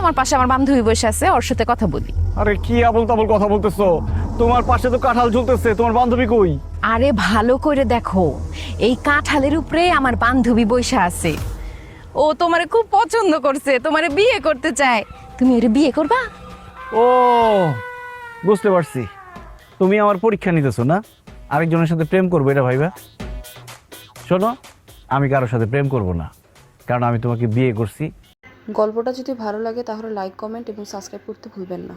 আমার পাশে আমার বান্ধবী বসে আছে, ওর সাথে কথা বলি। আরে কি আবল তাবল কথা বলতেছো? তোমার পাশে তো কাঁঠাল ঝুলতেছে, তোমার বান্ধবী কই? আরে ভালো করে দেখো, এই কাঁঠালের উপরে আমার বান্ধবী বসে আছে। ও তোমারে খুব পছন্দ করছে, তোমারে বিয়ে করতে চায়। তুমি এর বিয়ে করবা? ও বুঝতে পারছি, তুমি আমার পরীক্ষা নিতেছো না, আরেকজনের সাথে প্রেম করবো এটা ভাইবা। শোনো, আমি কারোর সাথে প্রেম করব না, কারণ আমি তোমাকে বিয়ে করছি। গল্পটা যদি ভালো লাগে তাহলে লাইক, কমেন্ট এবং সাবস্ক্রাইব করতে ভুলবেন না।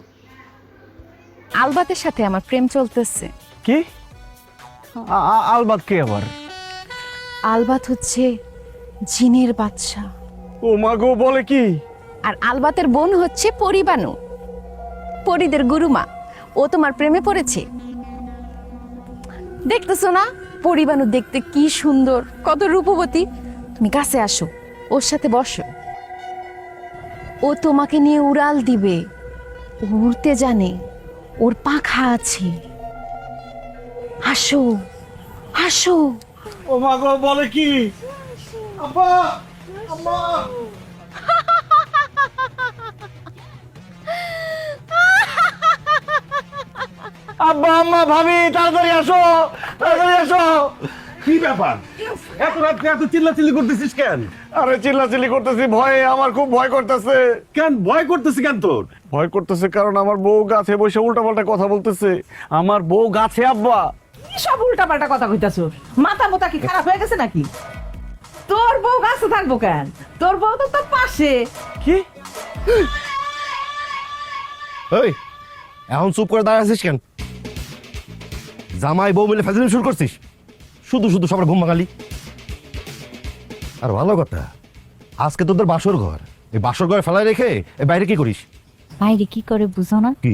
আলবাতের সাথে আমার প্রেম চলতেছে। কি? আলবাত কে আবার? আলবাত হচ্ছে জিনের বাদশা, ও মা গো, বলে কি? আর আলবাতের বোন হচ্ছে পরিবানু, পরিদের গুরুমা। ও তোমার প্রেমে পড়েছে। দেখতেছো না পরিবানু দেখতে কি সুন্দর, কত রূপবতী। তুমি কাছে আসো, ওর সাথে বসো। ও তোমাকে নিয়ে উড়াল দিবে, ও উড়তে জানে, ওর পাখা আছে। আসো আসো। ও মা গো, বলে কি? আব্বা, আম্মা। আব্বা, আম্মা, ভাবি, তাড়াতাড়ি আসো, তাড়াতাড়ি আসো। কি ব্যাপার? এত রাত্রে এত চিল্লাচিল্লি করতেছিস কেন? আরে চিল্লাচিল্লি করতেছি ভয়ে, আমার খুব ভয় করতেছে। কেন ভয় করতেছিস কেন তোর? ভয় করতেছে কারণ আমার বউ গাছে বসে উল্টাপাল্টা কথা বলতেছে। আমার বউ গাছে আব্বা। কি সব উল্টাপাল্টা কথা কইতাছ? মাথা মোতা কি খারাপ হয়ে গেছে নাকি? তোর বউ গাছে থাকবো কেন? তোর বউ তো তোর পাশে। কি? এই, এখন চুপ করে দাঁড়িয়ে আছিস কেন? জামাই বউ মিলে ফাজলামি শুরু করছিস? শুধু শুধু সবার ঘুম ভাঙালি। আর ভালো কথা, আজকে তোদের বাসর ঘর, এই বাসর ঘরে ফেলায় রেখে এই বাইরে কি করিস? বাইরে কি করে বুঝো না? কি?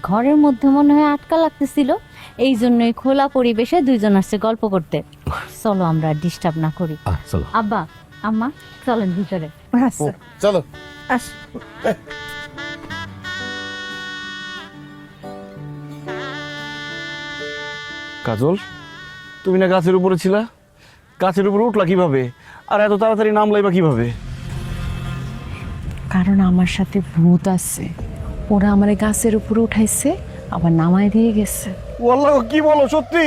ঘরের মধ্যে মনে হয় আটকা লাগতেছিল, এই জন্যই খোলা পরিবেশে দুইজন আসছে গল্প করতে। চলো আমরা ডিস্টার্ব না করি। চলো আব্বা, আম্মা, চলেন ভিতরে। আচ্ছা, চলো। আস। কাজল, তুমি না গাছের উপরে ছিলা? গাছের উপরে উঠলা কিভাবে? আর এত তাড়াতাড়ি নামলাই বা কিভাবে? কারণ আমার সাথে ভূত আছে, ওরা আমার গাছের উপরে উঠাইছে, আবার নামায় দিয়ে গেছে। ওয়াল্লাহ, কি বলো সত্যি?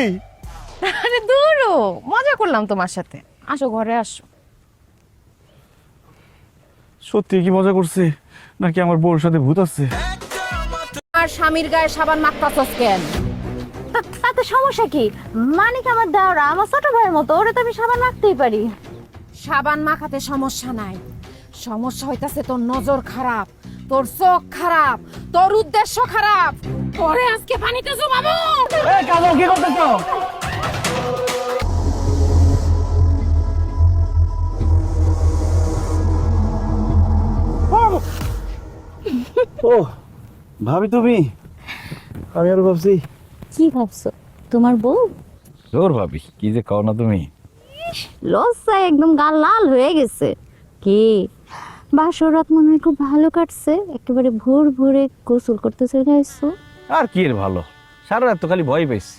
আরে দূরও, মজা করলাম তোমার সাথে। আসো ঘরে আসো। সত্যি কি মজা করছে নাকি আমার বউর সাথে ভূত আছে? আর স্বামীর গায়ে সাবান মাখতাছস কেন? তাতে সমস্যা কি? মানিক আমার দেওরা, আমার ছোট ভাইয়ের মতো, ওরে তো আমি সাবান মাখতেই পারি। সাবান মাখাতে সমস্যা নাই, সমস্যা হইতাছে তোর নজর খারাপ, তোর চোখ খারাপ, তোর উদ্দেশ্য খারাপ। পরে আজকে পানিতে জমাবো। এই কাজল, কি করতেছো? ও ভাবি, তুমি? আমি আর ভাবছি। কি ভাবছো? তোমার বউ? তোর ভাবি কি যে কও না তুমি। লজ্জায় একদম গাল লাল হয়ে গেছে। কি বাসর রাত মনে হয় খুব ভালো কাটছে, একেবারে ভোর ভোরে গোসল করতে চলে আসছো। আর কি এর ভালো, সারা রাত তো খালি ভয় পাইছি।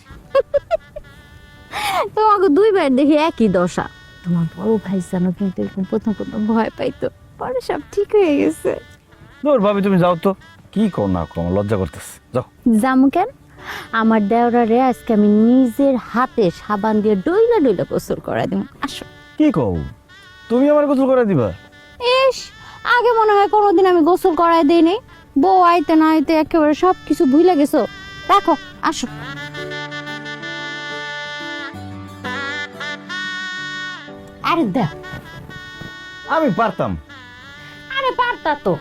তোমাকে দুইবার দেখি একই দশা। তোমার বড় ভাই জানো কিন্তু এরকম প্রথম প্রথম ভয় পাইতো, পরে সব ঠিক হয়ে গেছে। তোর ভাবি তুমি যাও তো, কি কও না কও, লজ্জা করতেছে, যাও। জামু কেন? আমার দেওরা রে আজকে আমি নিজের হাতে সাবান দিয়ে ডইলা ডইলা গোসল করা দিব। আসো। কি কও, তুমি আমার গোসল করে দিবা? ইস, আগে মনে হয় কোনোদিন আমি গোসল করাই দিইনি। বউ আইতে না আইতে একেবারে সব কিছু ভুলে গেছো। রাখো, আসো। আরে দেখ, আমি পারতাম। আরে পারতা তো,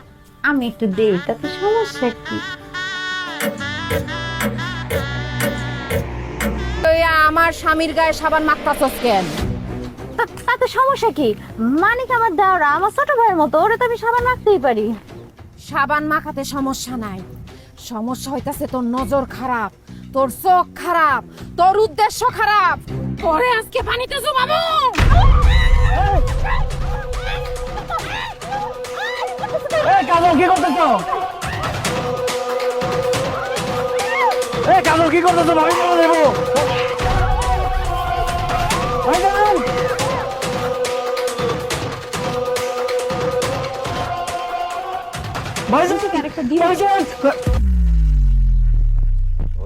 আমি একটু দেই, তাতে সমস্যা কি? আমার স্বামীর গায়ে সাবান মাখতাছস কেন? তাতে সমস্যা কি? মানিক আমার দেওরা, আমার ছোট ভাইয়ের মতো, ওরে তো আমি সাবান মাখতেই পারি। সাবান মাখাতে সমস্যা নাই, সমস্যা হইতাছে তোর নজর খারাপ, তোর চোখ খারাপ, তোর উদ্দেশ্য খারাপ। পরে আজকে পানিতে জমাবো। এই কাজল, কি করতেছো? এই কাজল, কি করতেছো? ভাবি বলে দেবো।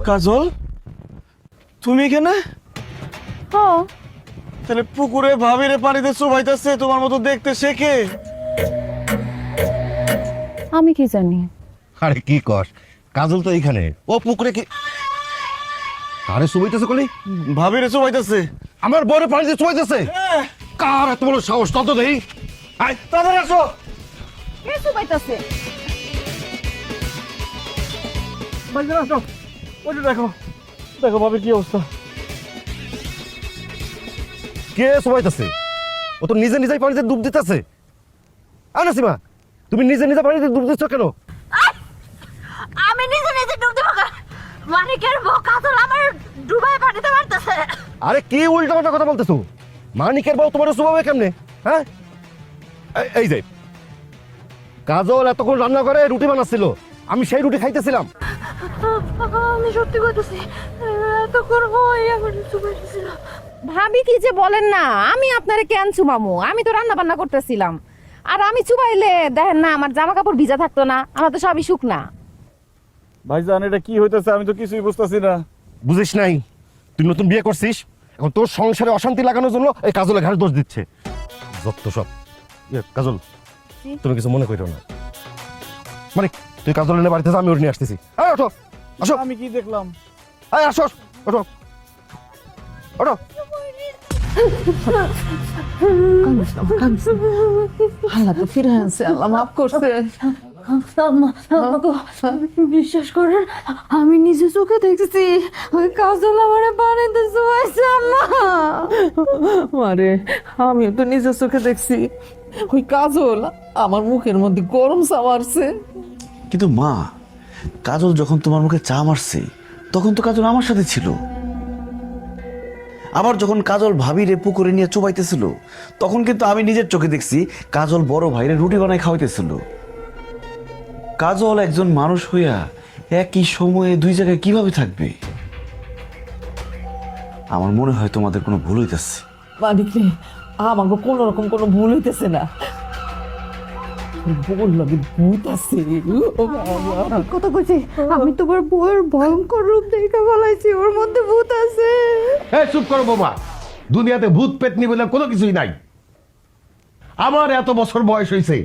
কাজল তুমি এখানে? তাহলে পুকুরে ভাবিরে পানিতে চুবাইতেছে তোমার মতো দেখতে শেখে? আমি কি জানি? আরে কি কস, কাজল তো এইখানে, ও পুকুরে কি আরে চুবাইতেছে কলি? ভাবিরে চুবাইতেছে। আমার বড় পানিতে চুবাইতেছে? কার এত বড় সাহস, তত দেই। আয় তাড়াতাড়ি আসো। কে চুবাইতাছে? বাইরে আসো, ওই যে দেখো দেখো ভাবির কি অবস্থা। কে চুবাইতেছে? ও তো নিজে নিজেই পানিতে ডুব দিতেছে। আনাসিমা, তুমি নিজে নিজে পানিতে ডুব দিচ্ছ কেন? আমি নিজে নিজে ডুব দেবো কেন? মানিকের বউ কাজল আমার ডুবাই পানিতে মারতেছে। আরে কি উল্টাপাল্টা কথা বলতেছো? মানিকের বউ তোমার চুবাবে কেমনে? হ্যাঁ, এই যে কাজল এতক্ষণ রান্না করে রুটি বানাচ্ছিল, আমি সেই রুটি খাইতেছিলাম। আমি সত্যি কইতেছি, এতক্ষণ হই এখন চুবাইতেছিল। ভাবি কি যে বলেন না, আমি আপনারে কেন চুমামু? আমি তো রান্না বান্না করতেছিলাম। আর আমি চুবাইলে দেখেন না আমার জামা কাপড় ভিজা থাকতো না, আমার তো সবই শুকনা। ভাইজান এটা কি হইতেছে আমি তো কিছুই বুঝতেছি না। বুঝিস নাই, তুই নতুন বিয়ে করছিস, এখন তোর সংসারে অশান্তি লাগানোর জন্য এই কাজলে ঘাড় দোষ দিচ্ছে। যত সব। কাজল, তুমি কিছু মনে করো না। মানে তুই কাজল এনে বাড়িতে যা, আমি ওর নিয়ে আসতেছি। আয় ওঠো, আসো। আমি কি দেখলাম? আয় আসো, ওঠো ওঠো। আল্লাহ তো ফিরে আনছে, আল্লাহ মাফ করছে। বিশ্বাস করেন, আমি নিজে চোখে দেখছি ওই কাজল আমার পানিতে চুবাইছে। আম্মা মারে, আমিও তো নিজের চোখে দেখছি ওই কাজল আমার মুখের মধ্যে গরম চা মারছে। কিন্তু মা, কাজল যখন তোমার মুখে চা মারছে তখন তো কাজল আমার সাথে ছিল। আবার যখন কাজল ভাবিরে পুকুরে নিয়ে চুবাইতেছিল তখন কিন্তু আমি নিজের চোখে দেখছি কাজল বড় ভাইরে রুটি বানাই খাওয়াইতেছিল। কাজল একজন মানুষ হইয়া একই সময়ে দুই জায়গায় কিভাবে থাকবে? আমার মনে হয় তোমাদের কোনো ভুল হইতেছে। মানিক রে, আমাকে কোন রকম কোনো ভুল হইতেছে না। বল লাগে ভূত আছে। কথা কইছি, আমি তোমার বউয়ের ভয়ঙ্কর রূপ দেখে বলাইছি, ওর মধ্যে ভূত আছে। এই চুপ করো বাবা, দুনিয়াতে ভূত পেতনি বলে কোনো কিছুই নাই। আমার এত বছর বয়স হয়েছে,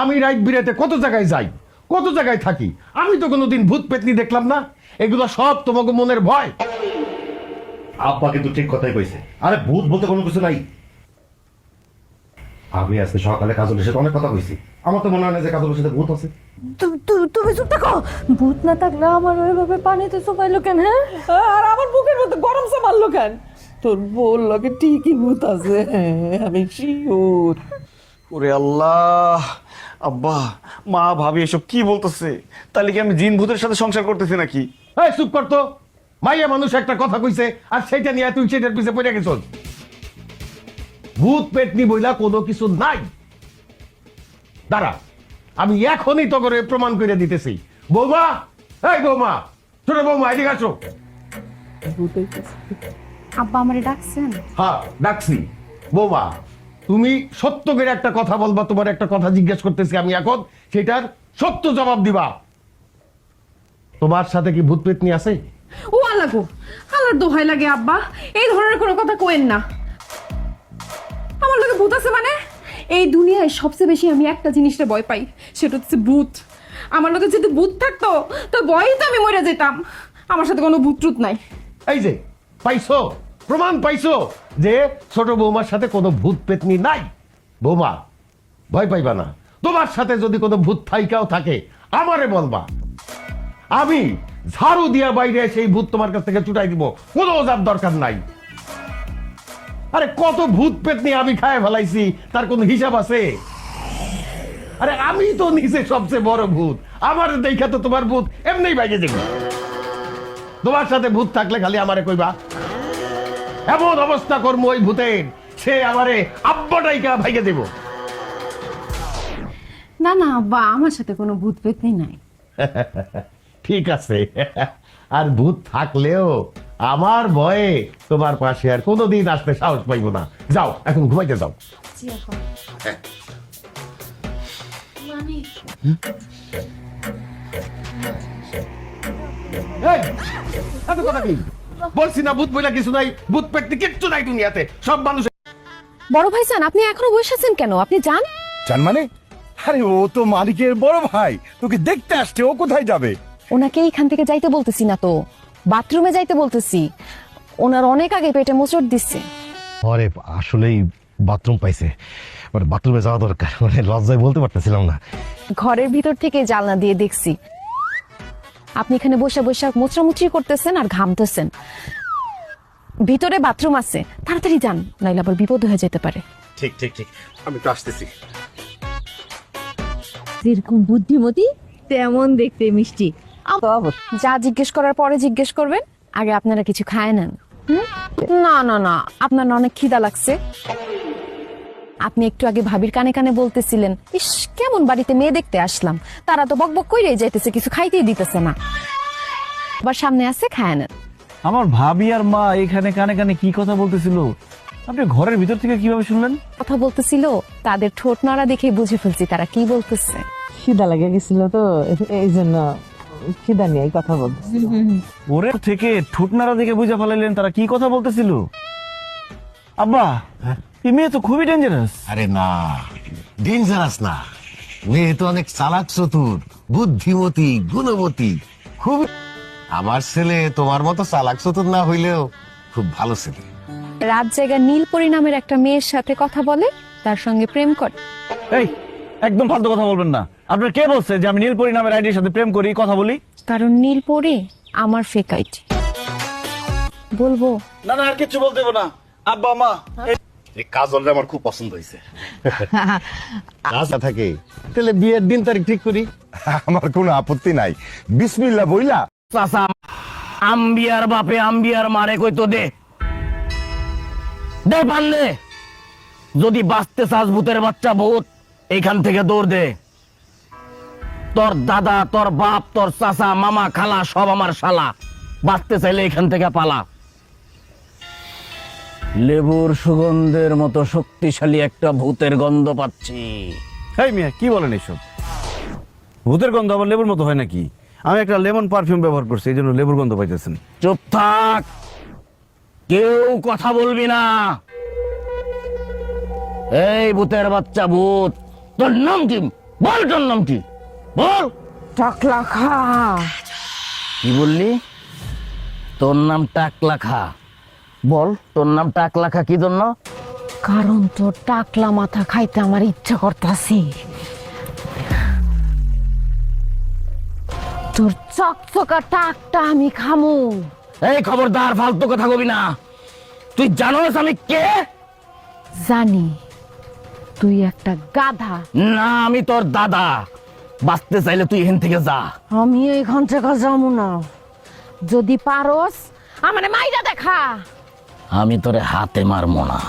আমি রাত বিরাতে কত জায়গায় যাই, কত জায়গায় থাকি, আমি তো কোনোদিন ভূত পেতনি দেখলাম না। এগুলো সব তোমাকে মনের ভয়। আব্বা কিন্তু ঠিক কথাই কইছে। আরে ভূত বলতে কোনো কিছু নাই। আমি আজকে সকালে কাজলের সাথে অনেক কথা কইছি, আমার তো মনে হয় না যে কাজলের সাথে ভূত আছে। তুমি চুপ থাকো। ভূত না থাকলে আমার ওইভাবে পানিতে চুবাইলো কেন? হ্যাঁ, আর আমার বুকের মধ্যে গরম চা মারলো কেন? তোর বল লাগে ঠিকই ভূত আছে, আমি শিওর। ওরে আল্লাহ, আব্বা মা ভাবি এসব কি বলতেছে? তাহলে কি আমি জিন ভূতের সাথে সংসার করতেছি নাকি? এই চুপ করতো, মাইয়া মানুষ একটা কথা কইছে আর সেটা নিয়ে তুই সেটার পিছে পড়ে গেছ। ভূত পেতনি বইলা কোনো কিছু নাই। দাঁড়া, আমি এখনই তো করে প্রমাণ করে দিতেছি। বৌমা, এই বৌমা, ছোট বৌমা, এদিকে আসো। আব্বা আমারে ডাকছেন? হ্যাঁ ডাকছি। বৌমা, তুমি সত্য করে একটা কথা বলবা, তোমার একটা কথা জিজ্ঞেস করতেছি আমি এখন, সেটার সত্য জবাব দিবা। তোমার সাথে কি ভূত পেতনি আছে? ও আল্লাহ গো, আল্লাহর দোহাই লাগে আব্বা, এই ধরনের কোনো কথা কোয়েন না। আমার লোকে ভূত আছে মানে? এই দুনিয়ায় সবচেয়ে বেশি আমি একটা জিনিসটা ভয় পাই, সেটা হচ্ছে ভূত। আমার লোকে যদি ভূত থাকতো তো ভয়ই তো আমি মরে যেতাম। আমার সাথে কোনো ভূত ট্রুত নাই। এই যে পাইছো, প্রমাণ পাইছো যে ছোট বৌমার সাথে কোনো ভূত পেতনি নাই। বৌমা, ভয় পাইবা না। তোমার সাথে যদি কোনো ভূত থাইকাও থাকে আমারে বলবা, আমি ঝাড়ু দিয়া বাইরে সেই ভূত তোমার কাছ থেকে চুটাই দিব, কোনো ওজার দরকার নাই। আরে কত ভূত পেতনি আমি খায় ফেলাইছি, তার কোনো হিসাব আছে? আরে আমি তো নিজে সবচেয়ে বড় ভূত, আমার দেখা তো তোমার ভূত এমনি বাইরে যাবে। তোমার সাথে ভূত থাকলে খালি আমারে কইবা, এমন অবস্থা করবো ওই ভূতের, সে আমারে আব্বাটাইকা ভাইকে দেব। না না আব্বা, আমার সাথে কোনো ভূত পেতনি নাই। ঠিক আছে, আর ভূত থাকলেও আমার ভয়ে তোমার পাশে আর কোনোদিন আসতে সাহস পাইব না। যাও এখন ঘুমাইতে যাও। এই, এত কথা কি? বলছি না ভূত বইলা কিছু নাই, ভূত পেটনি কিচ্ছু নাই দুনিয়াতে, সব মানুষ। বড় ভাইজান, আপনি এখনো বসে আছেন কেন? আপনি যান। জান মানে? আরে ও তো মালিকের বড় ভাই, তোকে দেখতে আসছে, ও কোথায় যাবে? ওনাকে এইখান থেকে যাইতে বলতেছি না তো, বাথরুমে যাইতে বলতেছি। ওনার অনেক আগে পেটে মোচড় দিচ্ছে। আরে আসলেই বাথরুম পাইছে, মানে বাথরুমে যাওয়া দরকার, মানে লজ্জায় বলতে পারতেছিলাম না। ঘরের ভিতর থেকে জানলা দিয়ে দেখছি আপনি এখানে বসে বসে মোচড়ামুচড়ি করতেছেন আর ঘামতেছেন। ভিতরে বাথরুম আছে, তাড়াতাড়ি যান, নাইলে আবার বিপদ হয়ে যেতে পারে। ঠিক ঠিক ঠিক, আমি তো আসতেছি। যেরকম বুদ্ধিমতী তেমন দেখতে মিষ্টি। যা জিজ্ঞেস করার পরে জিজ্ঞেস করবেন, আগে আপনারা কিছু খায় নেন। না না না, আপনার না অনেক খিদা লাগছে। আপনি একটু আগে ভাবির কানে কানে বলতেছিলেন, ইস কেমন বাড়িতে মেয়ে দেখতে আসলাম, তারা তো বকবক কইরেই যাইতেছে, কিছু খাইতেই দিতেছে না। আবার সামনে আছে, খায় নেন। আমার ভাবি আর মা এখানে কানে কানে কি কথা বলতেছিল, আপনি ঘরের ভিতর থেকে কিভাবে শুনলেন? কথা বলতেছিল, তাদের ঠোঁট নাড়া দেখে বুঝে ফেলছি তারা কি বলতেছে। খিদা লেগে গেছিল তো, এই জন্য খিদা নিয়ে কথা বলছি। ওরে থেকে ঠুটনারা দিকে বুঝে ফেলাইলেন তারা কি কথা বলতেছিল। আব্বা, এই মেয়ে তো খুবই ডেঞ্জারাস। আরে না, ডেঞ্জারাস না, মেয়ে তো অনেক চালাক চতুর, বুদ্ধিমতী, গুণবতী, খুব। আমার ছেলে তোমার মতো চালাক চতুর না হইলেও খুব ভালো ছেলে। রাত জায়গা নীলপরি নামের একটা মেয়ের সাথে কথা বলে, তার সঙ্গে প্রেম করে। এই একদম ফালতু কথা বলবেন না। আপনার কে বলছে যে আমি নীলপরি নামের আইডির সাথে প্রেম করি, কথা বলি? কারণ নীলপরি আমার ফেক আইডি। বলবো? না না, আর কিছু বলতে হবে না। আব্বা মা, এই কাজলটা আমার খুব পছন্দ হয়েছে। আশা থাকে, তাহলে বিয়ের দিন তারিখ ঠিক করি। আমার কোনো আপত্তি নাই, বিসমিল্লাহ বইলা। চাচা, আম্বিয়ার বাপে আম্বিয়ার মারে কইতো দে দে পারলে, যদি বাঁচতে চাস ভূতের বাচ্চা ভূত, এইখান থেকে দৌড় দে। তোর দাদা, তোর বাপ, তোর চাচা, মামা, খালা সব আমার শালা। বাঁচতে চাইলে এখান থেকে পালা। লেবুর সুগন্ধের মতো শক্তিশালী একটা ভূতের গন্ধ পাচ্ছি। এই মিয়া কি বলেন এসব? ভূতের গন্ধ আবার লেবুর মতো হয় নাকি? আমি একটা লেমন পারফিউম ব্যবহার করছি, এই জন্য লেবুর গন্ধ পাইতেছেন। চুপ থাক, কেউ কথা বলবি না। এই ভূতের বাচ্চা ভূত, তোর নাম কি? বল, তোর নাম কি? বল। টাকলা খা। কি বললি? তোর নাম টাকলা খা? বল, তোর নাম টাকলা খা কি জন্য? কারণ তোর টাকলা মাথা খাইতে আমার ইচ্ছা করতেছি। তোর চকচকা টাকটা আমি খামু। এই খবরদার, ফালতু কথা কবি না। তুই জানোস আমি কে? জানি, তুই একটা গাধা। না, আমি তোর দাদা। বাঁচতে চাইলে তুই এখান থেকে যা। আমি এইখান থেকে যাবো না। যদি পারোস আমারে মাইরা দেখা। আমি তোরে হাতে মারমো না,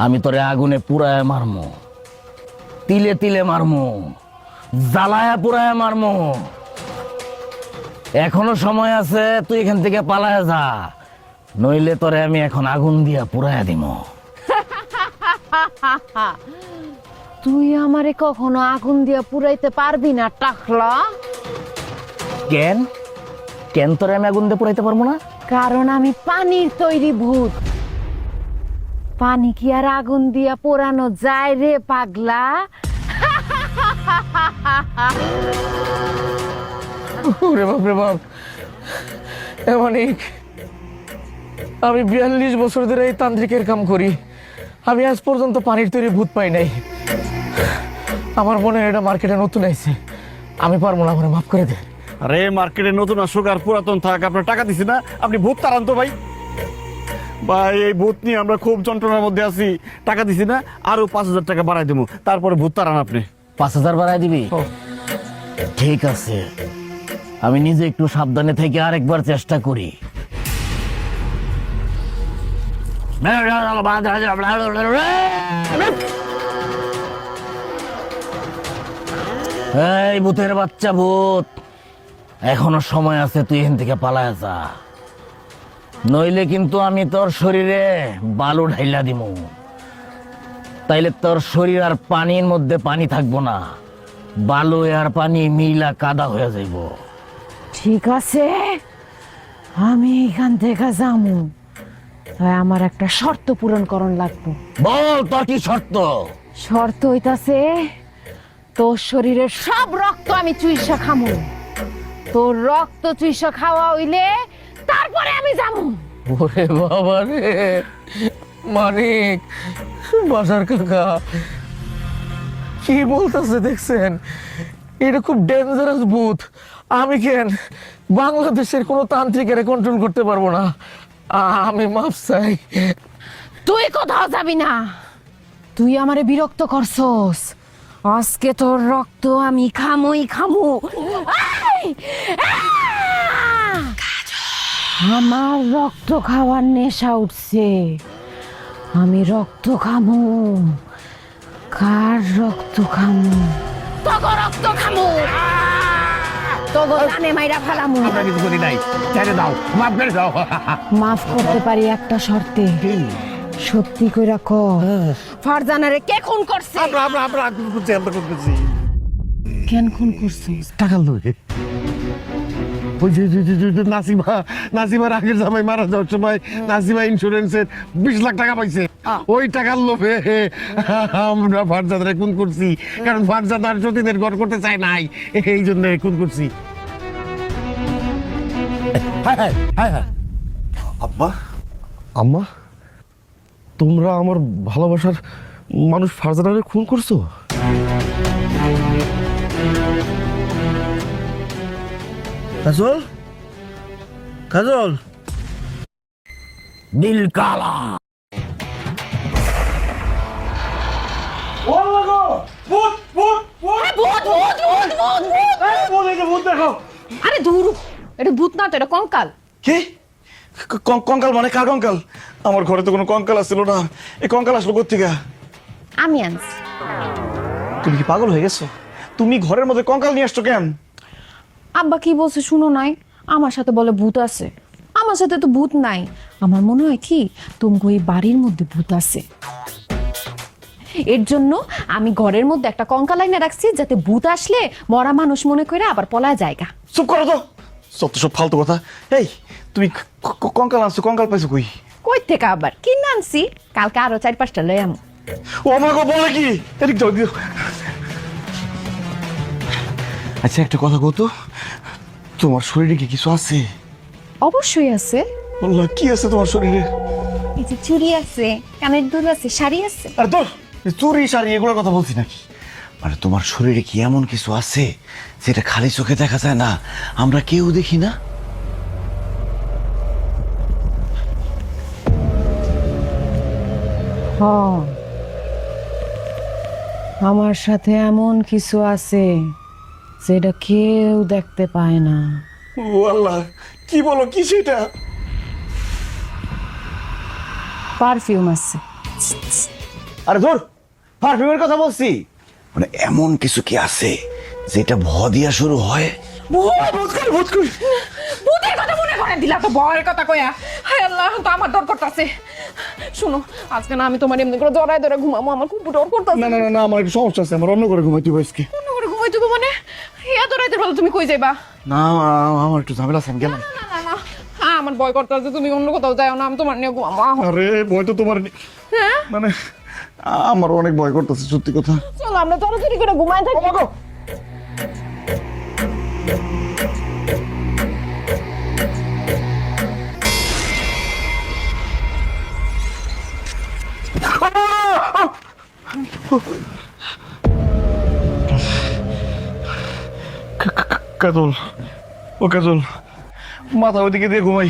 আমি তোরে আগুনে পুরায় মারমো, তিলে তিলে মারমো, জ্বালায়া পুরায় মারমো। এখনো সময় আছে, তুই এখান থেকে পালায় যা, নইলে তোরে আমি এখন আগুন দিয়া পুরায়া দিব। তুই আমারে কখনো আগুন দিয়া পুরাইতে পারবি না টাকলা। কেন কেন তোরে আমি আগুন দিয়ে পুরাইতে পারবো না? কারণ আমি পানির তৈরি ভূত। পানি কি আর আগুন দিয়া পোড়ানো যায় রে পাগলা? ওরে বাপ রে বাপ, অনেক। আমি 42 বছর ধরে এই তান্ত্রিকের কাম করি, আমি আজ পর্যন্ত পানির তৈরি ভূত পাই নাই। আমার মনে হয় এটা মার্কেটে নতুন আইছে, আমি পারবো না, আমার মাফ করে দে। আরে মার্কেটে নতুন আসুক আর পুরাতন থাক, আপনার টাকা দিছি না, আপনি ভূত তাড়ান তো ভাই। ভাই এই ভূত নিয়ে আমরা খুব যন্ত্রণার মধ্যে আছি, টাকা দিছি না, আরো 5000 টাকা বাড়াই দেবো, তারপরে ভূত তাড়ান আপনি। 5000 বাড়াই দিবি? ঠিক আছে, আমি নিজে একটু সাবধানে থেকে আরেকবার চেষ্টা করি। এই ভূতের বাচ্চা ভূত, এখনো সময় আছে, তুই এখান থেকে পালায় যা, নইলে কিন্তু আমি তোর শরীরে বালু ঢাইলা দিমু। তাইলে তোর শরীর আর পানির মধ্যে পানি থাকবো না, বালু আর পানি মিলা কাদা হয়ে যাইব। ঠিক আছে, আমি এখান থেকে যামু, তাই আমার একটা শর্ত পূরণ করণ লাগবে। বল তোর কি শর্ত? শর্ত হইতাছে তোর শরীরের সব রক্ত আমি চুইসা খামু। তোর রক্ত চুইসা খাওয়া হইলে তারপরে আমি যামু। ওরে বাবা রে, মানিক, বাজার কাকা কি বলতেছে দেখছেন? এটা খুব ডেঞ্জারাস ভূত। আমি কেন বাংলাদেশের কোনো তান্ত্রিকের কন্ট্রোল করতে পারবো না। আমি মাপ চাই। তুই কোথাও যাবি না, তুই আমারে বিরক্ত করছস। আজকে তোর রক্ত আমি খামুই খামু। এই! আহ! আমার রক্ত খাওয়ার নেশা উঠছে, আমি রক্ত খামু। কার রক্ত খামু? তোগো রক্ত খামু, তোগো জানে মাইরা ফালামু। আমরা কিছু করি নাই, ছেড়ে দাও, মাফ করে দাও। মাফ করতে পারি একটা শর্তে। সত্যি কইরা ক, ফারজানারে কে খুন করছে? আমরা খুন করছি। কেন খুন করছিস? টাকা লোকে ওই যে নাসিমার আগের জামাই মারা যাওয়ার সময় নাসিমা ইন্স্যুরেন্সের 20 লাখ টাকা পাইছে। ওই টাকার লোভে আমরা ফারজাদারে খুন করছি, কারণ ফারজাদার যতীনের ঘর করতে চায় নাই, এই জন্য খুন করছি। আব্বা, আম্মা, তোমরা আমার ভালোবাসার মানুষ ফারজানারে খুন করছো? কাজল, কাজল, নীল কালা আরে দূর, এটা ভূত না তো, এটা কঙ্কাল। কি কঙ্কাল? মানে কার কঙ্কাল? আমার ঘরে তো কোনো কঙ্কাল আসছিল না, এই কঙ্কাল আসলো কোথেকে? আমি আনছি। তুমি কি পাগল হয়ে গেছো? তুমি ঘরের মধ্যে কঙ্কাল নিয়ে আসছো কেন? আব্বা কি বলছে শুনো নাই? আমার সাথে বলে ভূত আছে, আমার সাথে তো ভূত নাই। আমার মনে হয় কি তোমাকে ওই বাড়ির মধ্যে ভূত আছে, এর জন্য আমি ঘরের মধ্যে একটা কঙ্কাল আইনা রাখছি, যাতে ভূত আসলে মরা মানুষ মনে করে আবার পলায় জায়গা। চুপ করো তো, সব তো সব ফালতু কথা। এই তুমি কঙ্কাল আনছো, কঙ্কাল পাইছো কই? কই থেকে আবার কিনে আনছি, কালকে আরো 4-5টা লই আম। ও আমাকে বলে কি? এদিক যাও, দিও। আচ্ছা একটা কথা কও তো, তোমার শরীরে কি কিছু আছে? অবশ্যই আছে, বললা কি আছে তোমার শরীরে? এই যে চুড়ি আছে, কানের দুল আছে, শাড়ি আছে। আরে তোর চুরি শাড়ি এগুলোর কথা বলছি নাকি? মানে তোমার শরীরে কি এমন কিছু আছে যেটা খালি চোখে দেখা যায় না, আমরা কেউ দেখি না? আমার সাথে এমন কিছু আছে যেটা কেউ দেখতে পায় না। ও আল্লাহ, কি বলো, কি সেটা? পারফিউম আছে। আরে ধর, পারফিউমের কথা বলছি। মানে এমন কিছু কি আছে যেটা ভ দিয়া শুরু হয়? ভূতের কথা মনে করে দিলা তো, ভয়ের কথা কয়া। হায় আল্লাহ, তো আমার ডর করতেছে। শুনো, আজকে না আমি তোমার এমনি করে জড়ায় ধরে ঘুমাবো, আমার খুব ডর করতেছে। না না না, আমার একটু সমস্যা আছে, আমার অন্য করে ঘুমাইতে হবে আজকে। অন্য করে ঘুমাইতে হবে মানে? এত রাতের বেলা তুমি কই যাইবা? না, আমার একটু ঝামেলা আছে, আমি গেলাম। না না না, আমার ভয় করতেছে, তুমি অন্য কোথাও যাও না, আমি তোমার নিয়ে ঘুমাবো। আরে ভয় তো তোমার হ্যাঁ, মানে আমার অনেক ভয় করতেছে, সত্যি কথা। চলো আমরা তাড়াতাড়ি করে ঘুমাই থাকি। কাজল, ও কাজল, মাথা ওদিকে দিয়ে ঘুমাই,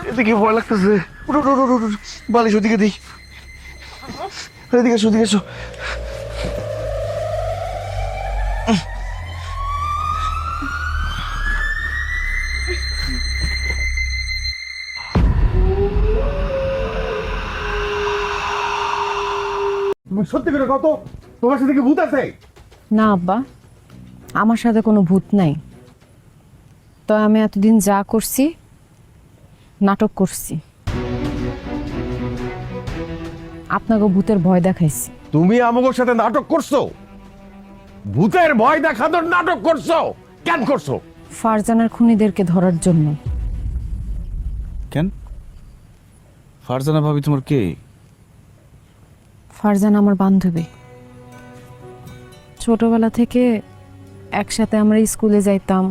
এদিকে ভয় লাগতেছে। উঠো উঠো উঠো উঠো, বালিশ ওদিকে দিই। এদিকে এসো, এদিকে এসো। সত্যি করে কত তোমার সাথে কি ভূত আছে? না আব্বা, আমার সাথে কোনো ভূত নাই। তো আমি এতদিন যা করছি, নাটক করছি, আপনাকে ভূতের ভয় দেখাইছি। তুমি আমাদের সাথে নাটক করছো, ভূতের ভয় দেখানোর নাটক করছো। কেন করছো? ফারজানার খুনিদেরকে ধরার জন্য। কেন? ফারজানা ভাবি তোমার কে? ফারজানা আমার বান্ধবী। ছোটবেলা থেকে একসাথে আমরা স্কুলে যাইতাম,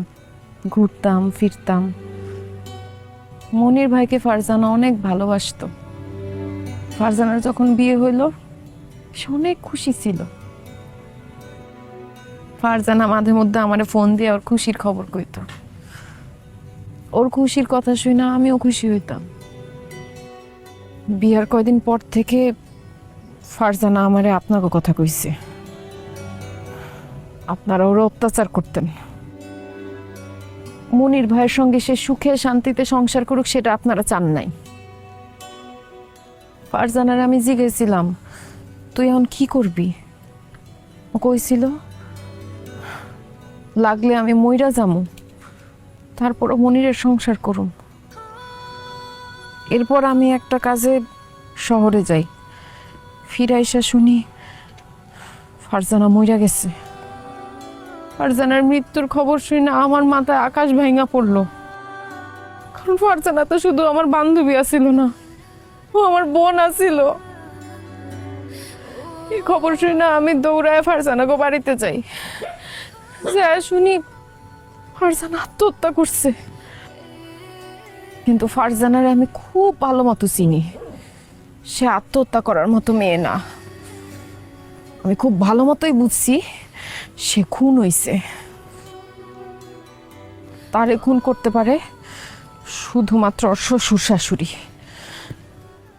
ঘুরতাম ফিরতাম। মনির ভাইকে ফারজানা অনেক ভালোবাসতো। ফারজানার যখন বিয়ে হইল, সে অনেক খুশি ছিল। ফারজানা মাঝে মধ্যে আমারে ফোন দিয়ে ওর খুশির খবর কইত। ওর খুশির কথা শুনে আমিও খুশি হইতাম। বিয়ার কয়দিন পর থেকে ফারজানা আমারে আপনাকে কথা কইছে। আপনারা ওরা অত্যাচার করতেন। মনির ভাইয়ের সঙ্গে সে সুখে শান্তিতে সংসার করুক, সেটা আপনারা চান নাই। ফারজানার আমি জিজ্ঞেছিলাম, তুই এখন কি করবি? ও কইছিল, লাগলে আমি মইরা যামু, তারপরও মনিরের সংসার করুম। এরপর আমি একটা কাজে শহরে যাই, ফিরাইসা শুনি ফারজানা মইরা গেছে। ফারজানার মৃত্যুর খবর শুনে আমার মাথায় আকাশ ভাঙা পড়লো। কারণ ফারজানা তো শুধু আমার বান্ধবী আছিল না, ও আমার বোন আছিল। এই খবর শুনে আমি দৌড়ায় ফারজানাকে বাড়িতে যাই। যা শুনি ফারজানা আত্মহত্যা করছে। কিন্তু ফারজানারে আমি খুব ভালো মতো চিনি, সে আত্মহত্যা করার মতো মেয়ে না। আমি খুব ভালো মতোই বুঝছি সে খুন হইছে। তারে খুন করতে পারে শুধুমাত্র ওর শ্বশুর শাশুড়ি,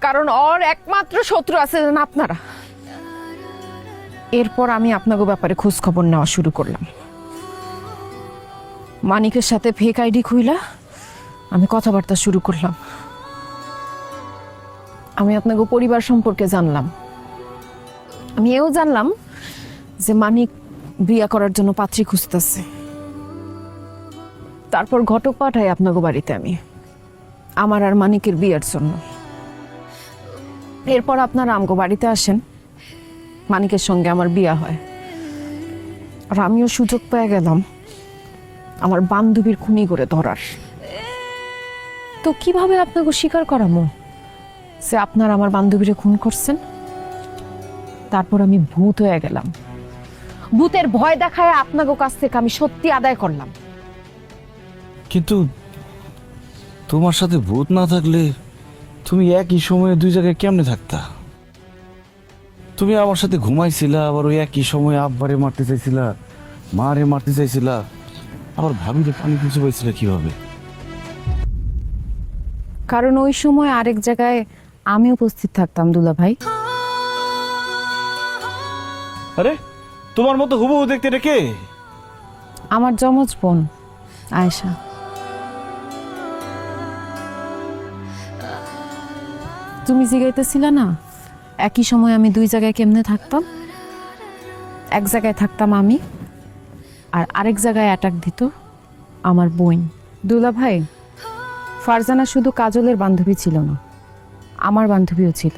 কারণ ওর একমাত্র শত্রু আছে আপনারা। এরপর আমি আপনাকে ব্যাপারে খোঁজ খবর নেওয়া শুরু করলাম। মানিকের সাথে ফেক আইডি খুইলা আমি কথাবার্তা শুরু করলাম। আমি আপনাকে পরিবার সম্পর্কে জানলাম। আমি এও জানলাম যে মানিক বিয়া করার জন্য পাত্রী খুঁজতেছে। তারপর ঘটক পাঠাই আপনাকে বাড়িতে আমি, আমার আর মানিকের বিয়ার জন্য। এরপর আপনারা আমগো বাড়িতে আসেন, মানিকের সঙ্গে আমার বিয়া হয়। আর আমিও সুযোগ পেয়ে গেলাম আমার বান্ধবীর খুনি করে ধরার। তো কিভাবে আপনাকে স্বীকার করামো যে আপনারা আমার বান্ধবীরে খুন করছেন? তারপর আমি ভূত হয়ে গেলাম। ভূতের ভয় দেখায় আপনাকে কাছ থেকে আমি সত্যি আদায় করলাম। কিন্তু তোমার সাথে ভূত না থাকলে তুমি একই সময়ে দুই জায়গায় কেমনে থাকতা? তুমি আমার সাথে ঘুমাইছিলা, আবার ওই একই সময়ে আব্বারে মারতে চাইছিলা, মারে মারতে চাইছিলা, আবার ভাবিরে পানি খুঁজে পাইছিলা কিভাবে? কারণ ওই সময় আরেক জায়গায় আমি উপস্থিত থাকতাম দুলা ভাই। আরে তোমার মতো হুবহু দেখতে এটা কে? আমার যমজ বোন আয়েশা। তুমি জিগাইতেছিলে না একই সময় আমি দুই জায়গায় কেমনে থাকতাম? এক জায়গায় থাকতাম আমি, আর আরেক জায়গায় অ্যাটাক দিত আমার বোন। দুলা ভাই, ফারজানা শুধু কাজলের বান্ধবী ছিল না, আমার বান্ধবীও ছিল।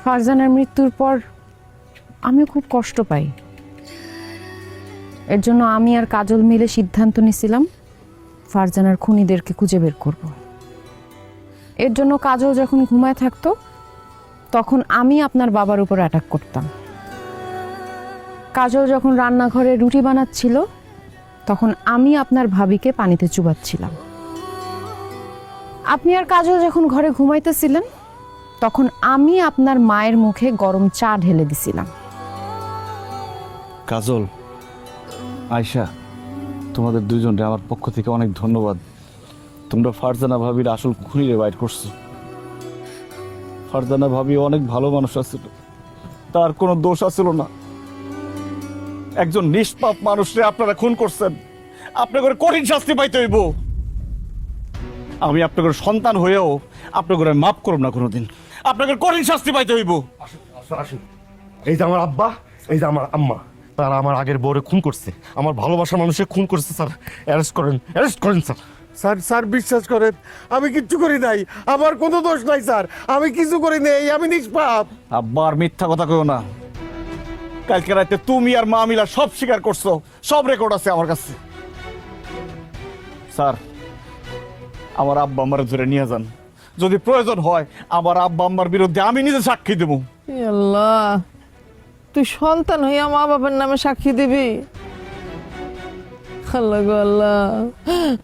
ফারজানার মৃত্যুর পর আমিও খুব কষ্ট পাই। এর জন্য আমি আর কাজল মিলে সিদ্ধান্ত নিয়েছিলাম ফারজানার খুনিদেরকে খুঁজে বের করব। এর জন্য কাজল যখন ঘুমায় থাকতো তখন আমি আপনার বাবার উপর অ্যাটাক করতাম। কাজল যখন রান্নাঘরে রুটি বানাচ্ছিল তখন আমি আপনার ভাবিকে পানিতে চুবাচ্ছিলাম। আপনি আর কাজল যখন ঘরে ঘুমাইতেছিলেন তখন আমি আপনার মায়ের মুখে গরম চা ঢেলে দিছিলাম। কাজল, আয়শা, তোমাদের দুইজনকে আমার পক্ষ থেকে অনেক ধন্যবাদ। তোমরা ফারজানা ভাবির আসল খুনিরে বাইট করছো। ফারজানা ভাবি অনেক ভালো মানুষ আছিল, তার কোনো দোষ আছিল না। একজন নিষ্পাপ মানুষরে আপনারা খুন করছেন, আপনাদের কঠিন শাস্তি পাইতে হইব। আমি আপনাদের সন্তান হয়েও আপনাদের মাফ করব না কোনোদিন, আপনাদের কঠিন শাস্তি পাইতে হইব। এই যে আমার আব্বা, এই যে আমার আম্মা, তারা আমার আগের বউরে খুন করছে, আমার ভালোবাসার মানুষের খুন করছে স্যার। অ্যারেস্ট করেন, অ্যারেস্ট করেন স্যার। স্যার স্যার বিশ্বাস করেন আমি কিচ্ছু করি নাই, আমার কোনো দোষ নাই স্যার, আমি কিছু করি নাই, আমি নিষ্পাপ। আব্বার মিথ্যা কথা কইও না। কালকে রাতে তুমি আর মা মিলা সব স্বীকার করছো, সব রেকর্ড আছে আমার কাছে। স্যার, আমার আব্বা আম্মারে ধরে নিয়ে যান, যদি প্রয়োজন হয় আমার আব্বা আম্মার বিরুদ্ধে আমি নিজে সাক্ষী দেবো। আল্লাহ, তুই সন্তান হইয়া মা বাবার নামে সাক্ষী দিবি? আল্লাহ গো আল্লাহ,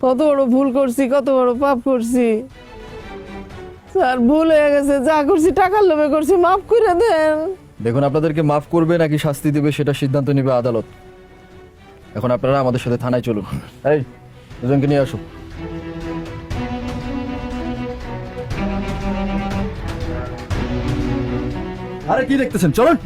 কত বড় ভুল করছি, কত বড় পাপ করছি। স্যার, ভুল হয়ে গেছে, যা করছি টাকার লোভে করছি, মাফ করে দেন। দেখুন, আপনাদেরকে মাফ করবে নাকি শাস্তি দেবে সেটা সিদ্ধান্ত নেবে আদালত। এখন আপনারা আমাদের সাথে থানায় চলুন। এই দুজনকে নিয়ে আসুন। আরে কি দেখতেছেন, চলুন।